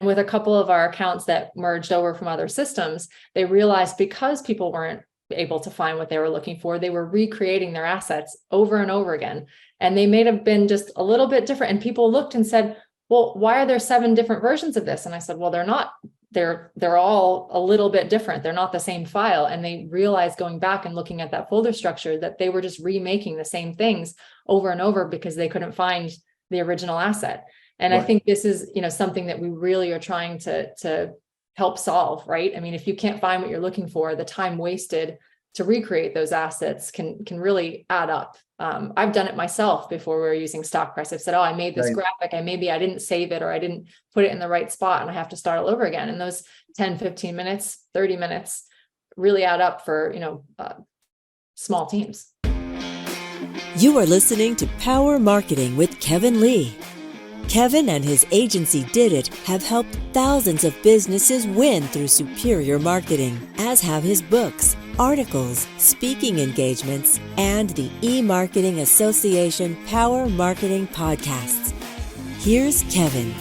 with a couple of our accounts that merged over from other systems, they realized because people weren't able to find what they were looking for, they were recreating their assets over and over again. And they may have been just a little bit different. And people looked and said, well, why are there 7 different versions of this? And I said, well, they're not. They're all a little bit different. They're not the same file. And they realized going back and looking at that folder structure that they were just remaking the same things over and over because they couldn't find the original asset. And I think this is, something that we really are trying to help solve, right? I mean, if you can't find what you're looking for, the time wasted to recreate those assets can really add up. I've done it myself before we were using Stockpress. I've said, oh, I made this graphic. I didn't save it, or I didn't put it in the right spot, and I have to start all over again. And those 10, 15 minutes, 30 minutes really add up for, small teams. You are listening to Power Marketing with Kevin Lee. Kevin and his agency Did It have helped thousands of businesses win through superior marketing, as have his books, articles, speaking engagements, and the E-Marketing Association Power Marketing podcasts. Here's Kevin.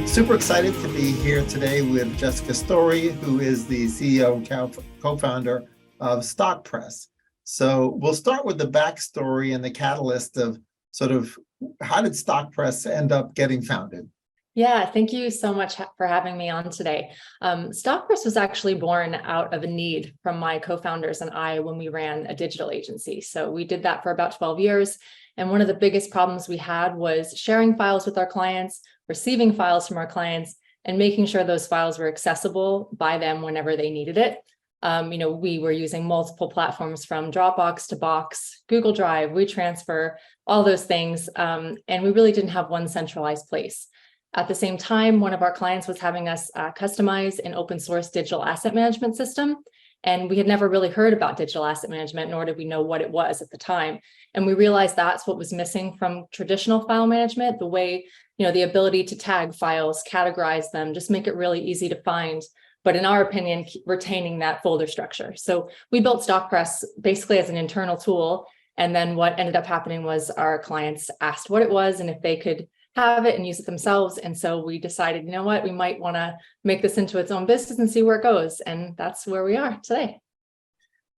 Super excited to be here today with Jessica Storry, who is the CEO and co-founder of Stockpress. So we'll start with the backstory and the catalyst of sort of how did Stockpress end up getting founded? Yeah, thank you so much for having me on today. Stockpress was actually born out of a need from my co-founders and I when we ran a digital agency. So we did that for about 12 years. And one of the biggest problems we had was sharing files with our clients, receiving files from our clients, and making sure those files were accessible by them whenever they needed it. We were using multiple platforms from DropBox to Box, Google Drive, WeTransfer, all those things. And we really didn't have one centralized place. At the same time, one of our clients was having us customize an open source digital asset management system. And we had never really heard about digital asset management, nor did we know what it was at the time. And we realized that's what was missing from traditional file management, the way, the ability to tag files, categorize them, just make it really easy to find. But in our opinion, retaining that folder structure. So we built Stockpress basically as an internal tool. And then what ended up happening was our clients asked what it was and if they could have it and use it themselves. And so we decided, we might want to make this into its own business and see where it goes. And that's where we are today.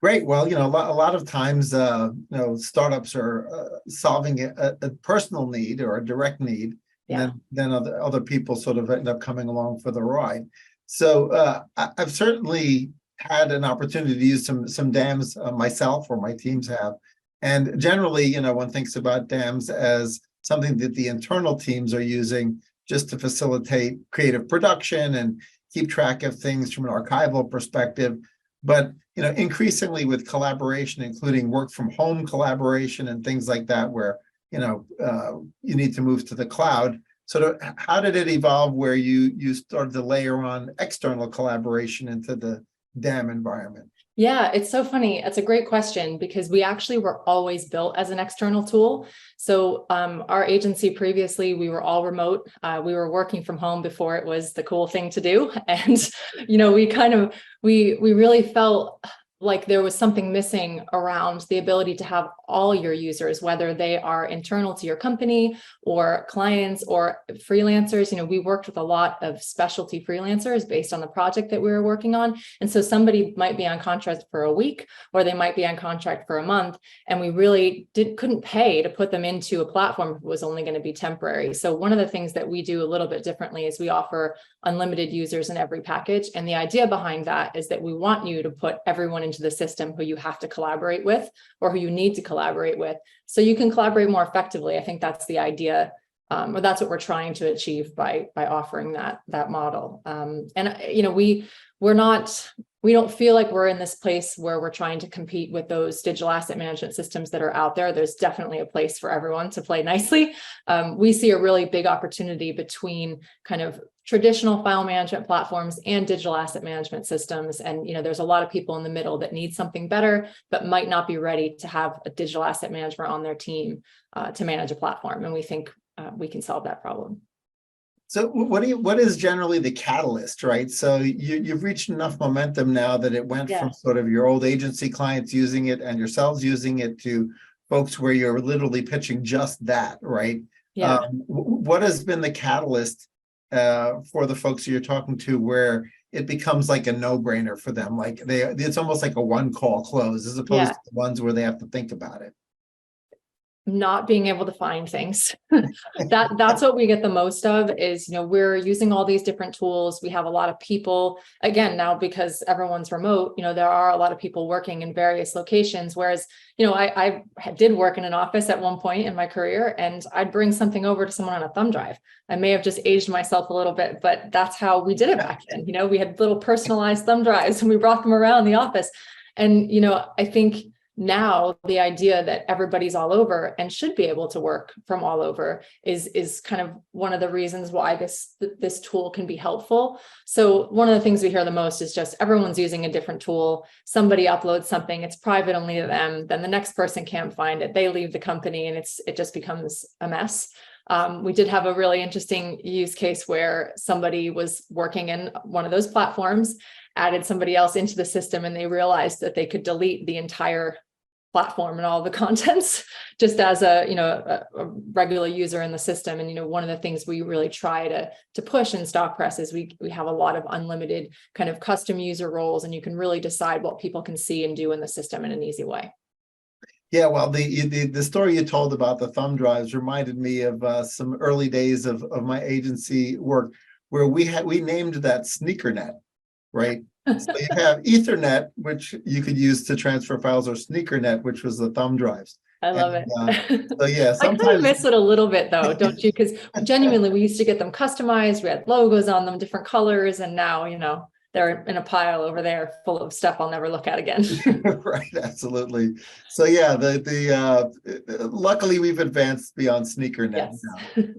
Great. Well, a lot of times, startups are solving a personal need or a direct need. Yeah. And then other people sort of end up coming along for the ride. So I've certainly had an opportunity to use some DAMs myself, or my teams have. And generally, one thinks about DAMs as something that the internal teams are using just to facilitate creative production and keep track of things from an archival perspective. But, increasingly with collaboration, including work from home collaboration and things like that, where, you need to move to the cloud. So how did it evolve where you started to layer on external collaboration into the DAM environment? Yeah, it's so funny. It's a great question because we actually were always built as an external tool. So our agency previously, we were all remote. We were working from home before it was the cool thing to do. And, we really felt like there was something missing around the ability to have all your users, whether they are internal to your company or clients or freelancers. We worked with a lot of specialty freelancers based on the project that we were working on. And so somebody might be on contract for a week, or they might be on contract for a month. And we really couldn't pay to put them into a platform if it was only going to be temporary. So one of the things that we do a little bit differently is we offer unlimited users in every package. And the idea behind that is that we want you to put everyone into the system who you have to collaborate with or who you need to collaborate with, so you can collaborate more effectively. I think that's the idea, or that's what we're trying to achieve by offering that model. We don't feel like we're in this place where we're trying to compete with those digital asset management systems that are out there. There's definitely a place for everyone to play nicely. We see a really big opportunity between kind of traditional file management platforms and digital asset management systems. And, there's a lot of people in the middle that need something better, but might not be ready to have a digital asset manager on their team to manage a platform. And we think we can solve that problem. So what is generally the catalyst, right? So you've reached enough momentum now that it went from sort of your old agency clients using it and yourselves using it to folks where you're literally pitching just that, right? Yeah. What has been the catalyst for the folks you're talking to where it becomes like a no-brainer for them? Like it's almost like a one-call close as opposed to the ones where they have to think about it. Not being able to find things. That's what we get the most of is, we're using all these different tools. We have a lot of people, again, now because everyone's remote, there are a lot of people working in various locations. Whereas, I did work in an office at one point in my career, and I'd bring something over to someone on a thumb drive. I may have just aged myself a little bit, but that's how we did it back then. We had little personalized thumb drives and we brought them around the office. And, I think now the idea that everybody's all over and should be able to work from all over is kind of one of the reasons why this tool can be helpful. So one of the things we hear the most is just everyone's using a different tool. Somebody uploads something, it's private only to them, then the next person can't find it, they leave the company, and it just becomes a mess. We did have a really interesting use case where somebody was working in one of those platforms, added somebody else into the system, and they realized that they could delete the entire platform and all the contents just as a regular user in the system. And one of the things we really try to push in Stockpress is we have a lot of unlimited kind of custom user roles, and you can really decide what people can see and do in the system in an easy way. Yeah, well, the story you told about the thumb drives reminded me of some early days of my agency work where we named that SneakerNet, right? So you have Ethernet, which you could use to transfer files, or SneakerNet, which was the thumb drives. I love it. So yeah, sometimes I kind of miss it a little bit though, don't you? Because genuinely, we used to get them customized. We had logos on them, different colors, and now, they're in a pile over there full of stuff I'll never look at again. Right, absolutely. So yeah, luckily we've advanced beyond SneakerNet Yes.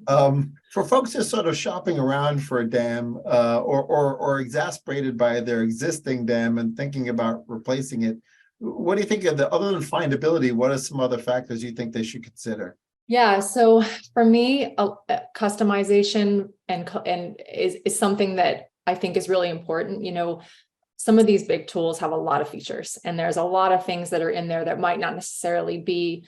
now. For folks who are sort of shopping around for a DAM or exasperated by their existing DAM and thinking about replacing it, what do you think of other than findability, what are some other factors you think they should consider? Yeah, so for me, customization and is something that I think is really important. Some of these big tools have a lot of features, and there's a lot of things that are in there that might not necessarily be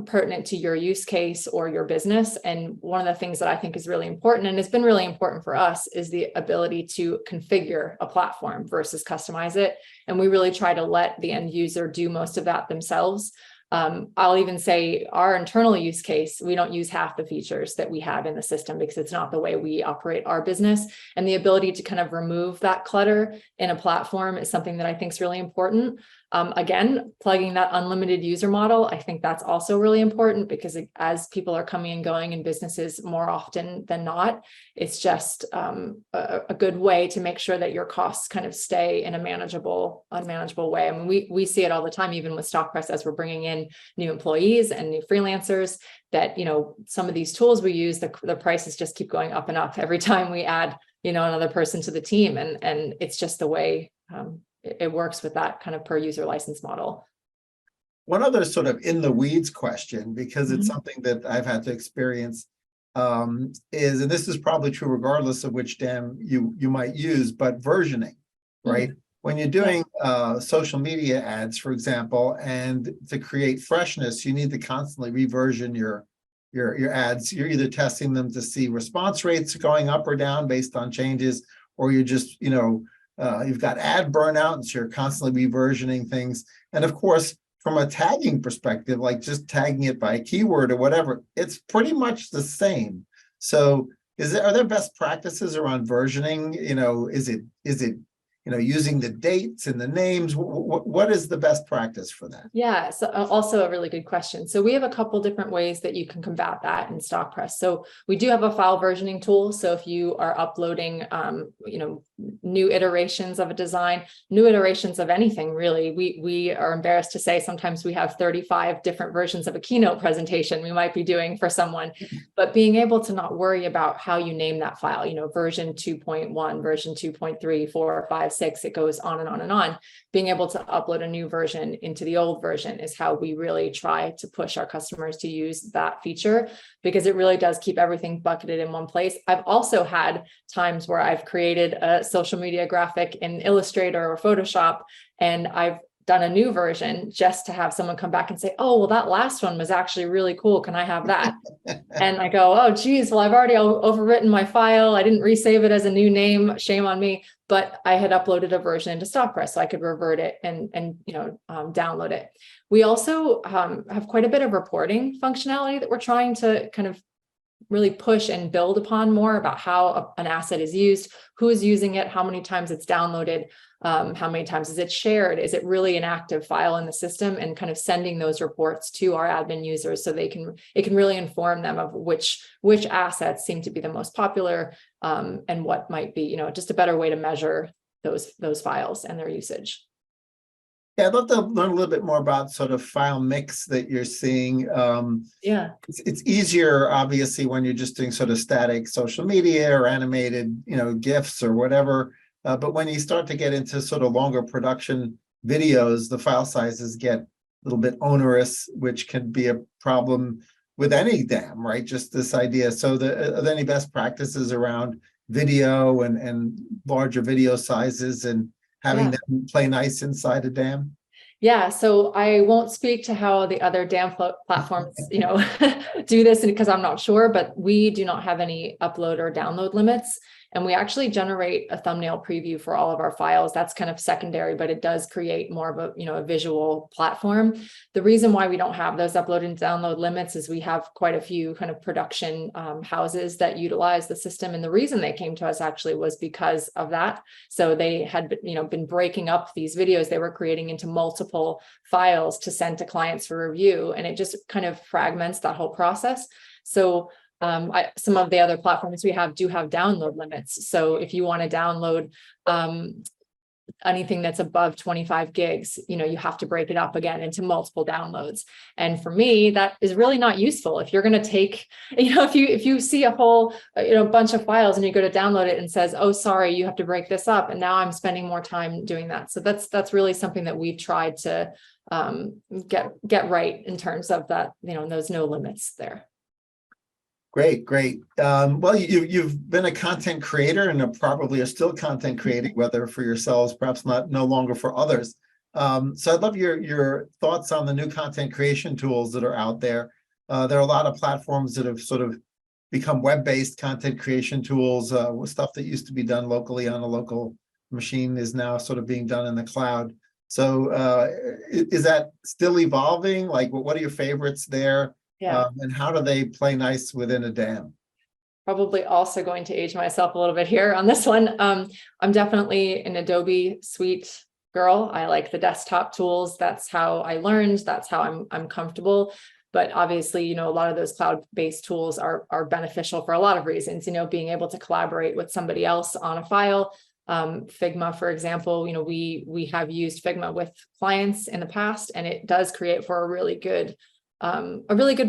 pertinent to your use case or your business. And one of the things that I think is really important, and it's been really important for us, is the ability to configure a platform versus customize it. And we really try to let the end user do most of that themselves. I'll even say our internal use case, we don't use half the features that we have in the system because it's not the way we operate our business. And the ability to kind of remove that clutter in a platform is something that I think is really important. Again, plugging that unlimited user model, I think that's also really important because as people are coming and going in businesses more often than not, it's just a good way to make sure that your costs kind of stay in a unmanageable way. I mean, we see it all the time, even with Stockpress, as we're bringing in new employees and new freelancers, that, some of these tools we use, the prices just keep going up and up every time we add, another person to the team. And it's just the way it works with that kind of per user license model. One other sort of in the weeds question, because it's something that I've had to experience, is, and this is probably true regardless of which DAM you might use, but versioning, right? When you're doing social media ads, for example, and to create freshness, you need to constantly reversion your ads. You're either testing them to see response rates going up or down based on changes, or you're just, you've got ad burnout, and so you're constantly reversioning things. And of course, from a tagging perspective, like just tagging it by a keyword or whatever, it's pretty much the same. So are there best practices around versioning? Is it using the dates and the names? What is the best practice for that? Yeah, so also a really good question. So we have a couple different ways that you can combat that in Stockpress. So we do have a file versioning tool. So if you are uploading, new iterations of a design, new iterations of anything, really, we are embarrassed to say sometimes we have 35 different versions of a keynote presentation we might be doing for someone, but being able to not worry about how you name that file, version 2.1, version 2.3, 4, 5, 6, it goes on and on and on. Being able to upload a new version into the old version is how we really try to push our customers to use that feature, because it really does keep everything bucketed in one place. I've also had times where I've created a social media graphic in Illustrator or Photoshop, and I've done a new version just to have someone come back and say, oh, well, that last one was actually really cool. Can I have that? And I go, oh, geez, well, I've already overwritten my file. I didn't resave it as a new name. Shame on me. But I had uploaded a version into Stockpress, so I could revert it and download it. We also have quite a bit of reporting functionality that we're trying to kind of really push and build upon more about how an asset is used, who is using it, how many times it's downloaded, how many times is it shared, is it really an active file in the system, and kind of sending those reports to our admin users so it can really inform them of which assets seem to be the most popular, and what might be, just a better way to measure those files and their usage. Yeah, I'd love to learn a little bit more about sort of file mix that you're seeing. Yeah. It's easier, obviously, when you're just doing sort of static social media or animated, GIFs or whatever. But when you start to get into sort of longer production videos, the file sizes get a little bit onerous, which can be a problem with any DAM, right? Just this idea. So are there any best practices around video and larger video sizes and having them play nice inside a DAM? Yeah, so I won't speak to how the other DAM platforms, do this because I'm not sure, but we do not have any upload or download limits. And we actually generate a thumbnail preview for all of our files. That's kind of secondary, but it does create more of a visual platform. The reason why we don't have those upload and download limits is we have quite a few kind of production houses that utilize the system. And the reason they came to us actually was because of that. So they had been breaking up these videos they were creating into multiple files to send to clients for review. And it just kind of fragments that whole process. So some of the other platforms we do have download limits. So if you want to download anything that's above 25 gigs, you have to break it up again into multiple downloads. And for me, that is really not useful. If you're going to take, if you see a whole, bunch of files and you go to download it and says, oh, sorry, you have to break this up. And now I'm spending more time doing that. So that's really something that we've tried to get right in terms of that, those no limits there. Great. Well, you've been a content creator and probably are still content creating, whether for yourselves, perhaps no longer for others. So I'd love your thoughts on the new content creation tools that are out there. There are a lot of platforms that have sort of become web-based content creation tools. Stuff that used to be done locally on a local machine is now sort of being done in the cloud. So is that still evolving? Like, what are your favorites there? Yeah. And how do they play nice within a DAM? Probably also going to age myself a little bit here on this one. I'm definitely an Adobe Suite girl. I like the desktop tools. That's how I learned. That's how I'm comfortable. But obviously, a lot of those cloud-based tools are beneficial for a lot of reasons. Being able to collaborate with somebody else on a file. Figma, for example, we have used Figma with clients in the past, and it does create for a really good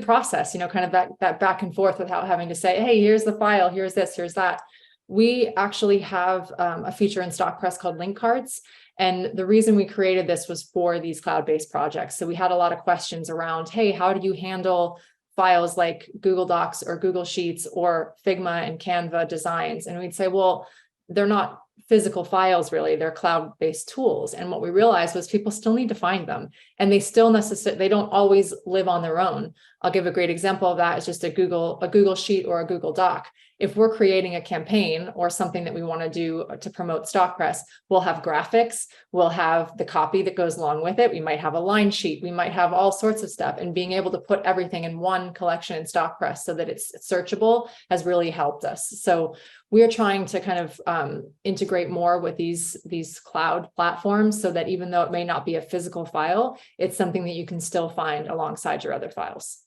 process, kind of that back and forth without having to say, hey, here's the file, here's this, here's that. We actually have a feature in Stockpress called link cards. And the reason we created this was for these cloud-based projects. So we had a lot of questions around, hey, how do you handle files like Google Docs or Google Sheets or Figma and Canva designs? And we'd say, well, they're not physical files, really, they're cloud-based tools. And what we realized was people still need to find them, and they don't always live on their own. I'll give a great example of that. It's just a Google Sheet or a Google Doc. If we're creating a campaign or something that we want to do to promote Stockpress, we'll have graphics, we'll have the copy that goes along with it. We might have a line sheet, we might have all sorts of stuff, and being able to put everything in one collection in Stockpress so that it's searchable has really helped us. So we're trying to kind of integrate more with these cloud platforms so that even though it may not be a physical file, it's something that you can still find alongside your other files.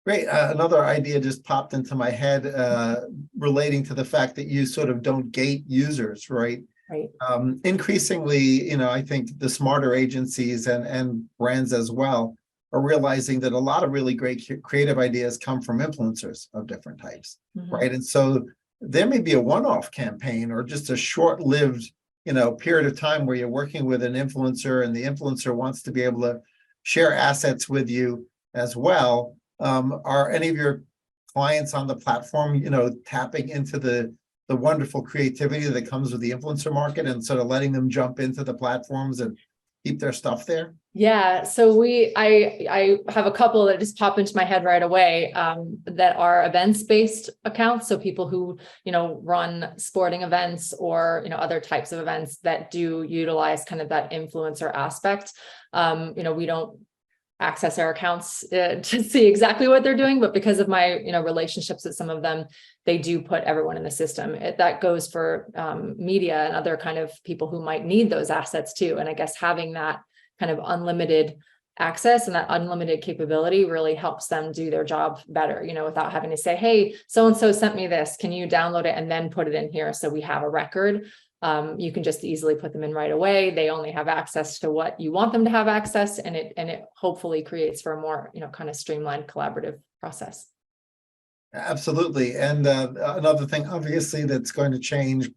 Great. Another idea just popped into my head relating to the fact that you sort of don't gate users, right? Right. Increasingly, I think the smarter agencies and brands as well are realizing that a lot of really great creative ideas come from influencers of different types, right? And so there may be a one-off campaign or just a short-lived, period of time where you're working with an influencer and the influencer wants to be able to share assets with you as well. Are any of your clients on the platform, tapping into the wonderful creativity that comes with the influencer market and sort of letting them jump into the platforms and keep their stuff there? Yeah, so I have a couple that just pop into my head right away, that are events-based accounts. So people who, run sporting events or, other types of events that do utilize kind of that influencer aspect. We don't access our accounts to see exactly what they're doing, but because of my, relationships with some of them, they do put everyone in the system. That goes for media and other kind of people who might need those assets too. And I guess having that kind of unlimited access and that unlimited capability really helps them do their job better, without having to say, hey, so-and-so sent me this, can you download it and then put it in here so we have a record? You can just easily put them in right away. They only have access to what you want them to have access, and it hopefully creates for a more, kind of streamlined collaborative process. Absolutely. And another thing, obviously, that's going to change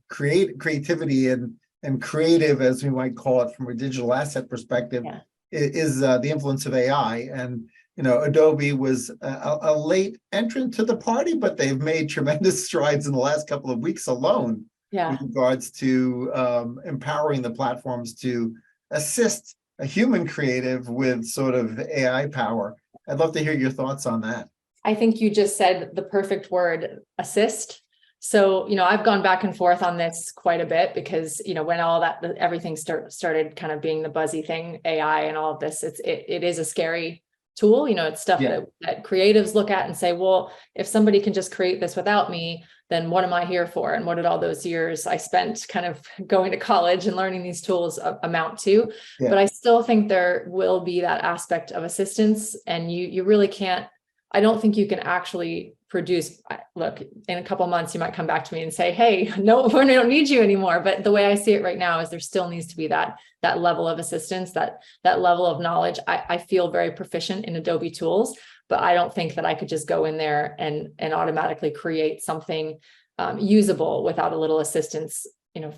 creativity and creative, as we might call it from a digital asset perspective, is the influence of AI. And, Adobe was a late entrant to the party, but they've made tremendous strides in the last couple of weeks alone with regards to empowering the platforms to assist a human creative with sort of AI power. I'd love to hear your thoughts on that. I think you just said the perfect word, assist. So, I've gone back and forth on this quite a bit because, when all that, everything started kind of being the buzzy thing, AI and all of this, it is a scary tool. It's stuff that creatives look at and say, well, if somebody can just create this without me, then what am I here for? And what did all those years I spent kind of going to college and learning these tools amount to? But I still think there will be that aspect of assistance, and you really can't, I don't think you can actually produce. Look, in a couple of months, you might come back to me and say, hey, no, we don't need you anymore. But the way I see it right now is there still needs to be that level of assistance, that level of knowledge. I feel very proficient in Adobe tools, but I don't think that I could just go in there and automatically create something usable without a little assistance,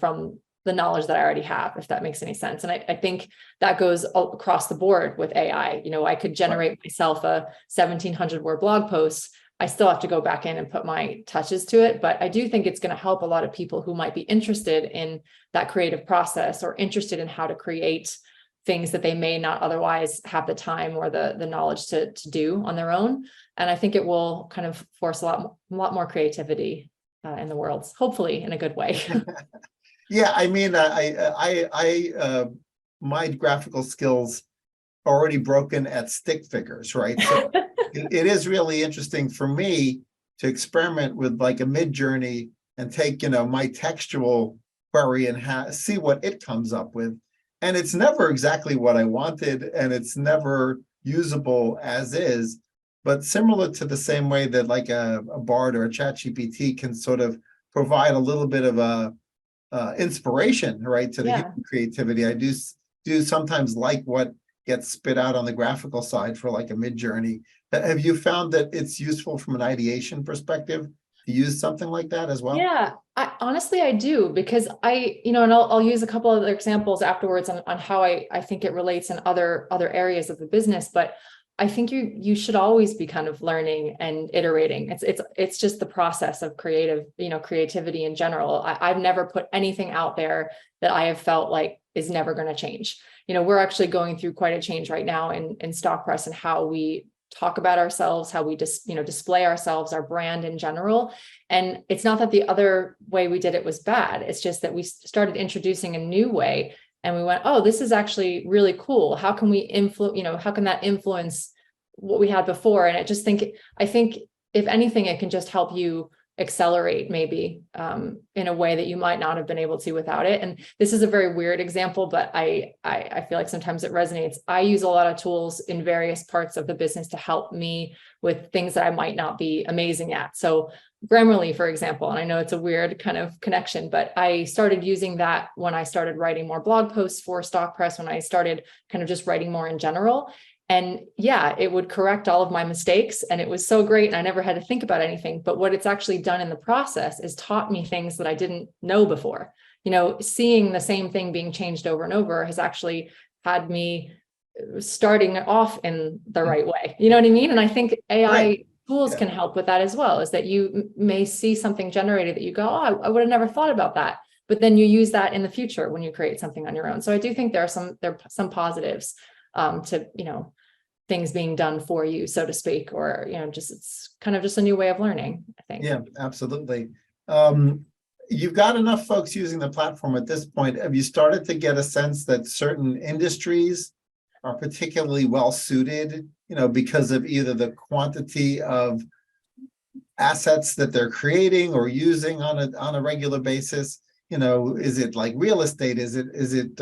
from the knowledge that I already have, if that makes any sense. And I think that goes across the board with AI. I could generate myself a 1,700 word blog post. I still have to go back in and put my touches to it, but I do think it's going to help a lot of people who might be interested in that creative process or interested in how to create things that they may not otherwise have the time or the knowledge to do on their own. And I think it will kind of force a lot more creativity in the world, hopefully in a good way. Yeah, I mean, my graphical skills are already broken at stick figures, right? So it is really interesting for me to experiment with like a Mid-Journey and take, my textual query and see what it comes up with. And it's never exactly what I wanted, and it's never usable as is. But similar to the same way that like a Bard or a ChatGPT can sort of provide a little bit of a inspiration, right, to the human creativity. I do sometimes like what gets spit out on the graphical side for like a Mid-Journey. Have you found that it's useful from an ideation perspective to use something like that as well? Yeah, honestly, I do, because and I'll use a couple of other examples afterwards on how I think it relates in other areas of the business. But I think you should always be kind of learning and iterating. It's just the process of creativity in general. I've never put anything out there that I have felt like is never going to change. We're actually going through quite a change right now in Stockpress and how we talk about ourselves, how we just, display ourselves, our brand in general. And it's not that the other way we did it was bad. It's just that we started introducing a new way. And we went, oh, this is actually really cool. How can we how can that influence what we had before? And I think if anything, it can just help you accelerate maybe in a way that you might not have been able to without it. And this is a very weird example, but I feel like sometimes it resonates. I use a lot of tools in various parts of the business to help me with things that I might not be amazing at. So Grammarly, for example, and I know it's a weird kind of connection, but I started using that when I started writing more blog posts for Stockpress, when I started kind of just writing more in general. And yeah, it would correct all of my mistakes. And it was so great. And I never had to think about anything. But what it's actually done in the process is taught me things that I didn't know before. Seeing the same thing being changed over and over has actually had me starting off in the right way. You know what I mean? And I think AI tools can help with that as well, is that you may see something generated that you go, oh, I would have never thought about that. but then you use that in the future when you create something on your own. So I do think there are some positives to, things being done for you, so to speak, or, just, it's kind of just a new way of learning, I think. Yeah, absolutely. You've got enough folks using the platform at this point. Have you started to get a sense that certain industries are particularly well suited, because of either the quantity of assets that they're creating or using on a regular basis? Is it like real estate? Is it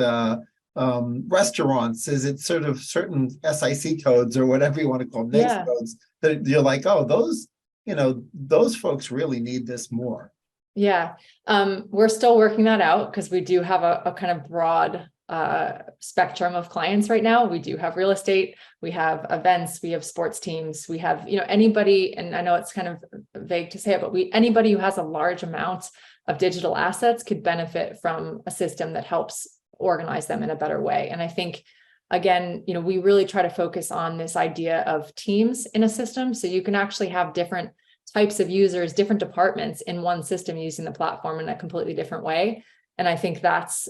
restaurants? Is it sort of certain SIC codes or whatever you want to call them, NAICS codes, that you're like, oh, those folks really need this more? Yeah, we're still working that out because we do have a kind of broad spectrum of clients right now. We do have real estate, we have events, we have sports teams, we have, anybody, and I know it's kind of vague to say it, but anybody who has a large amount of digital assets could benefit from a system that helps organize them in a better way. And I think, again, we really try to focus on this idea of teams in a system. So you can actually have different types of users, different departments in one system using the platform in a completely different way. And I think that's,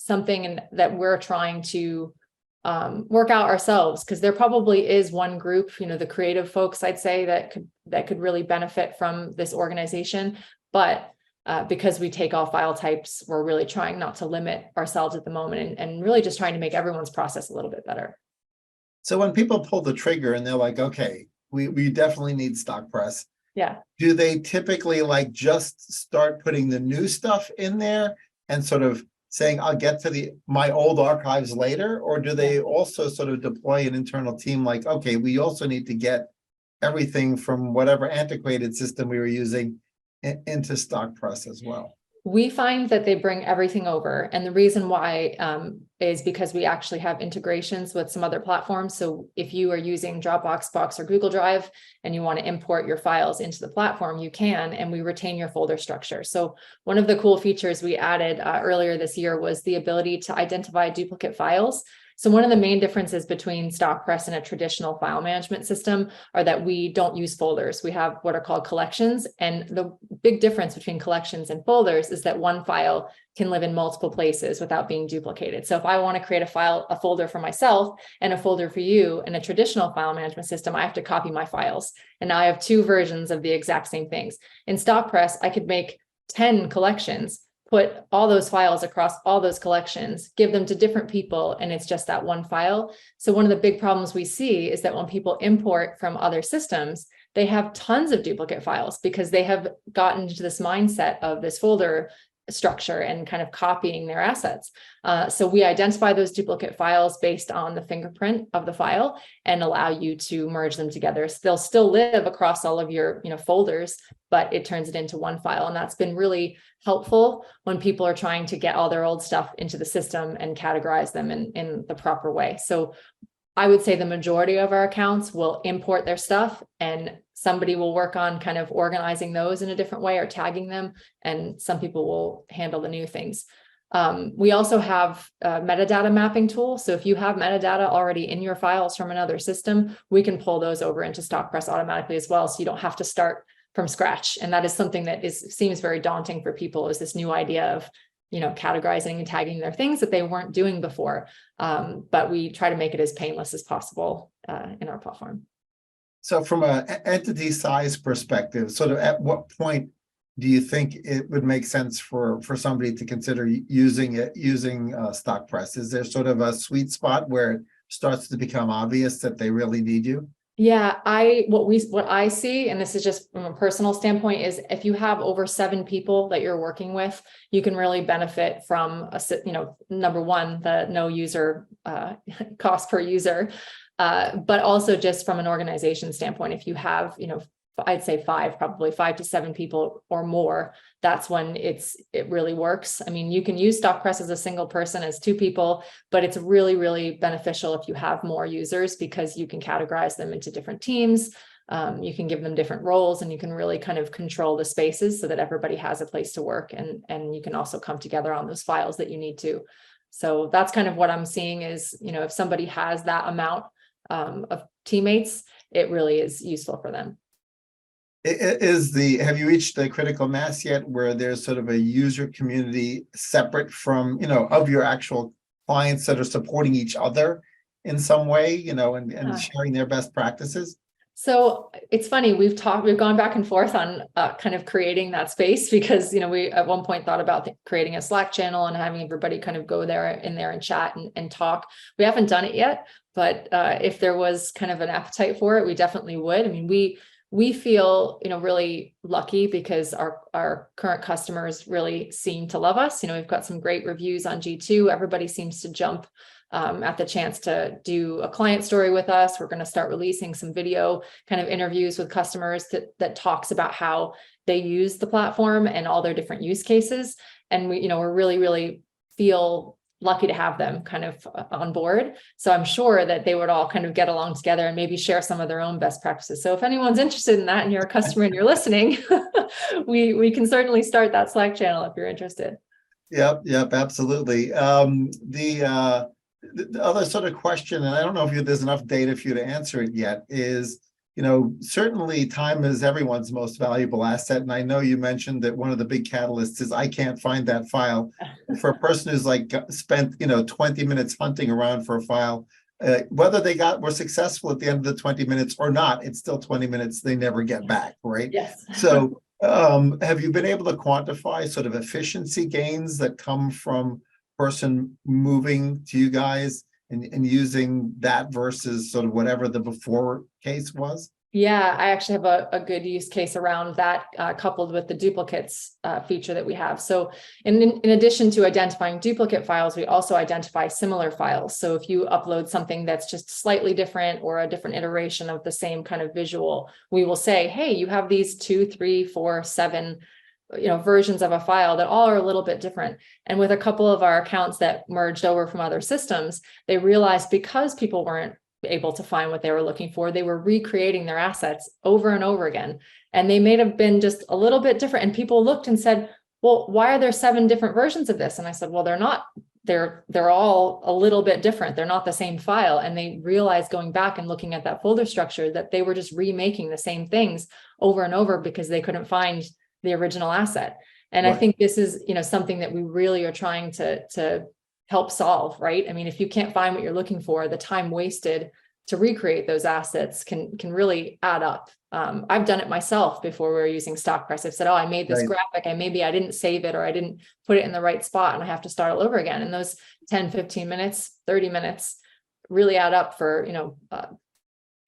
something that we're trying to work out ourselves, because there probably is one group, the creative folks, I'd say, that could really benefit from this organization. But because we take all file types, we're really trying not to limit ourselves at the moment, and really just trying to make everyone's process a little bit better. So when people pull the trigger and they're like, okay, we definitely need Stockpress. Yeah. Do they typically just start putting the new stuff in there and sort of saying, I'll get to my old archives later? Or do they also sort of deploy an internal team like, okay, we also need to get everything from whatever antiquated system we were using into Stockpress as well? We find that they bring everything over. And the reason why is because we actually have integrations with some other platforms. So if you are using Dropbox, Box, or Google Drive, and you want to import your files into the platform, you can, and we retain your folder structure. So one of the cool features we added earlier this year was the ability to identify duplicate files. So one of the main differences between Stockpress and a traditional file management system are that we don't use folders. We have what are called collections. And the big difference between collections and folders is that one file can live in multiple places without being duplicated. So if I want to create a folder for myself and a folder for you in a traditional file management system, I have to copy my files. And now I have two versions of the exact same things. In Stockpress, I could make 10 collections, put all those files across all those collections, give them to different people, and it's just that one file. So one of the big problems we see is that when people import from other systems, they have tons of duplicate files because they have gotten into this mindset of this folder structure and kind of copying their assets. So we identify those duplicate files based on the fingerprint of the file and allow you to merge them together. So they'll still live across all of your folders, but it turns it into one file. And that's been really helpful when people are trying to get all their old stuff into the system and categorize them in the proper way. So I would say the majority of our accounts will import their stuff, and somebody will work on kind of organizing those in a different way or tagging them, and some people will handle the new things. We also have a metadata mapping tool. So if you have metadata already in your files from another system, we can pull those over into Stockpress automatically as well. So you don't have to start from scratch. And that is something that seems very daunting for people, is this new idea of categorizing and tagging their things that they weren't doing before. But we try to make it as painless as possible in our platform. So from an entity size perspective, sort of at what point do you think it would make sense for somebody to consider using Stockpress? Is there sort of a sweet spot where it starts to become obvious that they really need you? Yeah, what I see, and this is just from a personal standpoint, is if you have over 7 people that you're working with, you can really benefit from number one, the no user cost per user, but also just from an organization standpoint. If you have, I'd say probably 5 to 7 people or more, that's when it really works. I mean, you can use Stockpress as a single person, as 2 people, but it's really, really beneficial if you have more users, because you can categorize them into different teams. You can give them different roles, and you can really kind of control the spaces so that everybody has a place to work, and you can also come together on those files that you need to. So that's kind of what I'm seeing is, if somebody has that amount of teammates, it really is useful for them. Have you reached the critical mass yet where there's sort of a user community separate from, of your actual clients that are supporting each other in some way, and sharing their best practices? So it's funny, we've gone back and forth on kind of creating that space because, we at one point thought about creating a Slack channel and having everybody kind of go there and chat and talk. We haven't done it yet, but if there was kind of an appetite for it, we definitely would. I mean, we feel, really lucky because our current customers really seem to love us. We've got some great reviews on G2. Everybody seems to jump at the chance to do a client story with us. We're going to start releasing some video kind of interviews with customers that talks about how they use the platform and all their different use cases. And we're really, really feel lucky to have them kind of on board. So I'm sure that they would all kind of get along together and maybe share some of their own best practices. So if anyone's interested in that and you're a customer and you're listening, we can certainly start that Slack channel if you're interested. Yep, absolutely. The other sort of question, and I don't know if there's enough data for you to answer it yet, is, certainly time is everyone's most valuable asset. And I know you mentioned that one of the big catalysts is I can't find that file. For a person who's spent, 20 minutes hunting around for a file, whether they were successful at the end of the 20 minutes or not, it's still 20 minutes they never get back, right? Yes. So have you been able to quantify sort of efficiency gains that come from person moving to you guys and using that versus sort of whatever the before case was? Yeah, I actually have a good use case around that, coupled with the duplicates feature that we have. So in addition to identifying duplicate files, we also identify similar files. So if you upload something that's just slightly different or a different iteration of the same kind of visual, we will say, hey, you have these 2, 3, 4, 7 versions of a file that all are a little bit different. And with a couple of our accounts that merged over from other systems, they realized because people weren't able to find what they were looking for, they were recreating their assets over and over again. And they may have been just a little bit different. And people looked and said, well, why are there 7 different versions of this? And I said, well, they're not. They're all a little bit different. They're not the same file. And they realized going back and looking at that folder structure that they were just remaking the same things over and over because they couldn't find the original asset. And right. I think this is, something that we really are trying to help solve, right? I mean, if you can't find what you're looking for, the time wasted to recreate those assets can really add up. I've done it myself before we were using Stockpress. I've said, oh, I made this graphic and maybe I didn't save it or I didn't put it in the right spot and I have to start all over again. And those 10, 15 minutes, 30 minutes really add up for,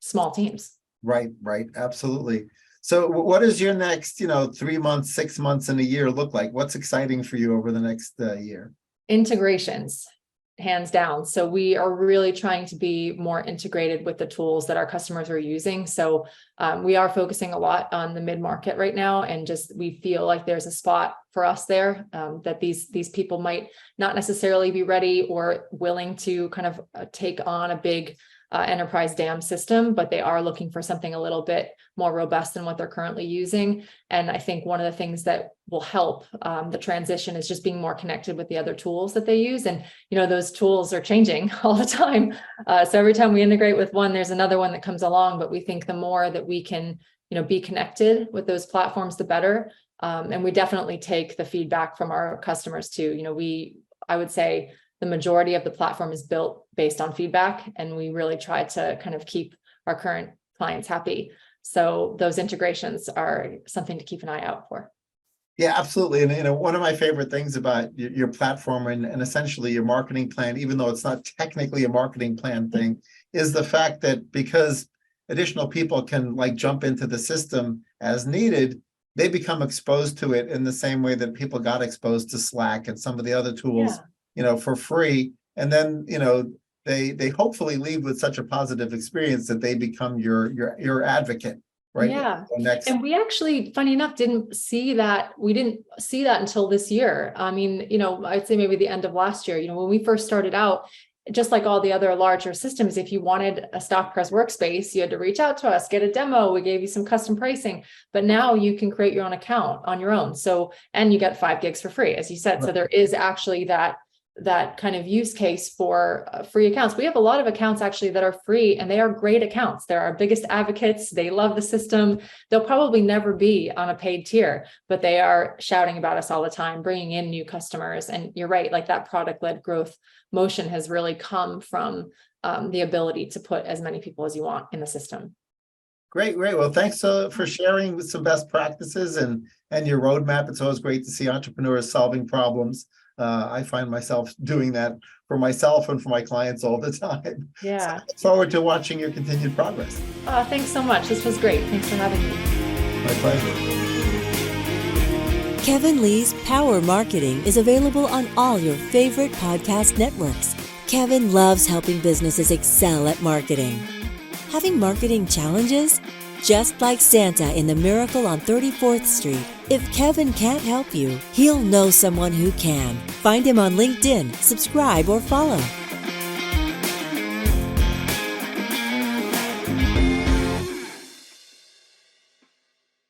small teams. Right. Absolutely. So what does your next, 3 months, 6 months, and a year look like? What's exciting for you over the next year? Integrations, hands down. So we are really trying to be more integrated with the tools that our customers are using. So we are focusing a lot on the mid-market right now. And just, we feel like there's a spot for us there, that these people might not necessarily be ready or willing to kind of take on a big enterprise DAM system, but they are looking for something a little bit more robust than what they're currently using. And I think one of the things that will help the transition is just being more connected with the other tools that they use. And, those tools are changing all the time. So every time we integrate with one, there's another one that comes along, but we think the more that we can, be connected with those platforms, the better. And we definitely take the feedback from our customers too. I would say the majority of the platform is built based on feedback, and we really try to kind of keep our current clients happy. So those integrations are something to keep an eye out for. Yeah, absolutely. And one of my favorite things about your platform and essentially your marketing plan, even though it's not technically a marketing plan thing, is the fact that because additional people can jump into the system as needed, they become exposed to it in the same way that people got exposed to Slack and some of the other tools. Yeah. For free. And then, they hopefully leave with such a positive experience that they become your advocate, right? Yeah. And we actually, funny enough, didn't see that. We didn't see that until this year. I mean, I'd say maybe the end of last year, when we first started out, just like all the other larger systems, if you wanted a Stockpress workspace, you had to reach out to us, get a demo. We gave you some custom pricing, but now you can create your own account on your own. So, and you get 5 gigs for free, as you said. Right. So there is actually that that kind of use case for free accounts. We have a lot of accounts actually that are free, and they are great accounts. They're our biggest advocates. They love the system. They'll probably never be on a paid tier, but they are shouting about us all the time, bringing in new customers. And you're right, like that product-led growth motion has really come from the ability to put as many people as you want in the system. Great. Well, thanks for sharing with some best practices and your roadmap. It's always great to see entrepreneurs solving problems. I find myself doing that for myself and for my clients all the time. Yeah. So I look forward to watching your continued progress. Thanks so much. This was great. Thanks for having me. My pleasure. Kevin Lee's Power Marketing is available on all your favorite podcast networks. Kevin loves helping businesses excel at marketing. Having marketing challenges? Just like Santa in The Miracle on 34th Street, if Kevin can't help you, he'll know someone who can. Find him on LinkedIn, subscribe, or follow.